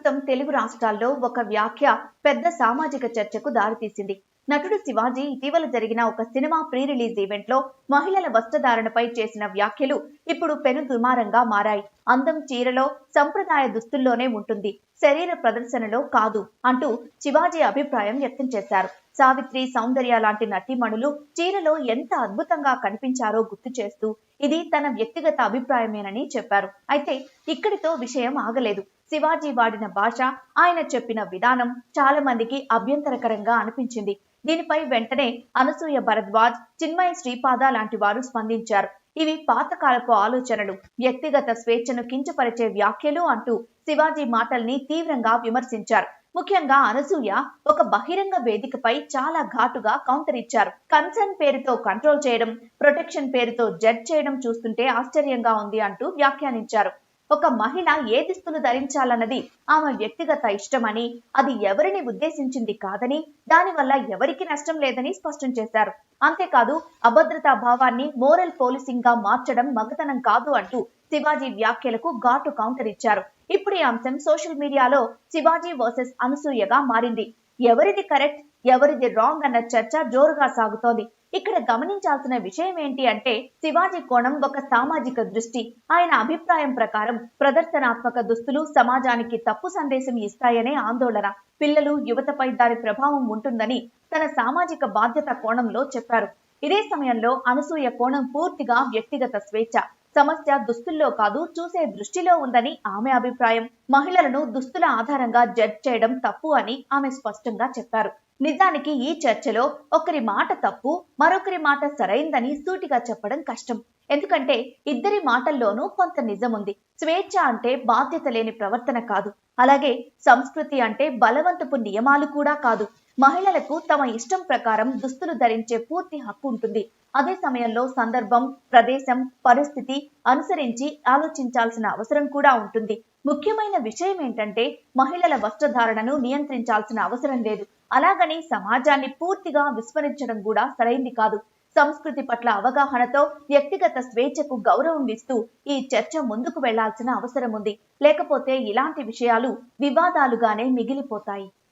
ప్రస్తుతం తెలుగు రాష్ట్రాల్లో ఒక వ్యాఖ్య పెద్ద సామాజిక చర్చకు దారితీసింది. నటుడు శివాజీ ఇటీవల జరిగిన ఒక సినిమా ప్రీ రిలీజ్ ఈవెంట్ లో మహిళల వస్త్రధారణపై చేసిన వ్యాఖ్యలు ఇప్పుడు పెను దుమారంగా మారాయి. అందం చీరలో, సంప్రదాయ దుస్తుల్లోనే ఉంటుంది, శరీర ప్రదర్శనలో కాదు అంటూ శివాజీ అభిప్రాయం వ్యక్తం చేశారు. సావిత్రి, సౌందర్య లాంటి నటీమణులు చీరలో ఎంత అద్భుతంగా కనిపించారో గుర్తు చేస్తూ ఇది తన వ్యక్తిగత అభిప్రాయమేనని చెప్పారు. అయితే ఇక్కడితో విషయం ఆగలేదు. శివాజీ వాడిన భాష, ఆయన చెప్పిన విధానం చాలా మందికి అభ్యంతరకరంగా అనిపించింది. దీనిపై వెంటనే అనసూయ భరద్వాజ్, చిన్మయ శ్రీపాద లాంటి వారు స్పందించారు. ఇవి పాతకాలపు ఆలోచనలు, వ్యక్తిగత స్వేచ్ఛను కించపరిచే వ్యాఖ్యలు అంటూ శివాజీ మాటల్ని తీవ్రంగా విమర్శించారు. ముఖ్యంగా అనసూయ ఒక బహిరంగ వేదికపై చాలా ఘాటుగా కౌంటర్ ఇచ్చారు. కన్సర్న్ పేరుతో కంట్రోల్ చేయడం, ప్రొటెక్షన్ పేరుతో జడ్జ్ చేయడం చూస్తుంటే ఆశ్చర్యంగా ఉంది అంటూ వ్యాఖ్యానించారు. ఒక మహిళ ఏ దుస్తులు ధరించాలన్నది ఆమె వ్యక్తిగత ఇష్టమని, అది ఎవరిని ఉద్దేశించింది కాదని, దానివల్ల ఎవరికి నష్టం లేదని స్పష్టం చేశారు. అంతేకాదు, అభద్రతా భావాన్ని మోరల్ పోలీసింగ్ గా మార్చడం మగతనం కాదు అంటూ శివాజీ వ్యాఖ్యలకు ఘాటు కౌంటర్ ఇచ్చారు. ఇప్పుడు ఈ అంశం సోషల్ మీడియాలో శివాజీ వర్సెస్ అనసూయగా మారింది. ఎవరిది కరెక్ట్, ఎవరిది రాంగ్ అన్న చర్చ జోరుగా సాగుతోంది. ఇక్కడ గమనించాల్సిన విషయం ఏంటి అంటే, శివాజీ కోణం ఒక సామాజిక దృష్టి. ఆయన అభిప్రాయం ప్రకారం ప్రదర్శనాత్మక దుస్తులు సమాజానికి తప్పు సందేశం ఇస్తాయనే ఆందోళన. పిల్లలు, యువతపై దాని ప్రభావం ఉంటుందని తన సామాజిక బాధ్యత కోణంలో చెప్పారు. ఇదే సమయంలో అనసూయ కోణం పూర్తిగా వ్యక్తిగత స్వేచ్ఛ. సమస్య దుస్తుల్లో కాదు, చూసే దృష్టిలో ఉందని ఆమె అభిప్రాయం. మహిళలను దుస్తుల ఆధారంగా జడ్జ్ చేయడం తప్పు అని ఆమె స్పష్టంగా చెప్పారు. నిజానికి ఈ చర్చలో ఒకరి మాట తప్పు, మరొకరి మాట సరైందని సూటిగా చెప్పడం కష్టం. ఎందుకంటే ఇద్దరి మాటల్లోనూ కొంత నిజం ఉంది. స్వేచ్ఛ అంటే బాధ్యత లేని ప్రవర్తన కాదు. అలాగే సంస్కృతి అంటే బలవంతపు నియమాలు కూడా కాదు. మహిళలకు తమ ఇష్టం ప్రకారం దుస్తులు ధరించే పూర్తి హక్కు ఉంటుంది. అదే సమయంలో సందర్భం, ప్రదేశం, పరిస్థితి అనుసరించి ఆలోచించాల్సిన అవసరం కూడా ఉంటుంది. ముఖ్యమైన విషయం ఏంటంటే, మహిళల వస్త్రధారణను నియంత్రించాల్సిన అవసరం లేదు. అలాగని సమాజాన్ని పూర్తిగా విస్మరించడం కూడా సరైంది కాదు. సంస్కృతి పట్ల అవగాహనతో వ్యక్తిగత స్వేచ్ఛకు గౌరవం ఇస్తూ ఈ చర్చ ముందుకు వెళ్లాల్సిన అవసరం ఉంది. లేకపోతే ఇలాంటి విషయాలు వివాదాలుగానే మిగిలిపోతాయి.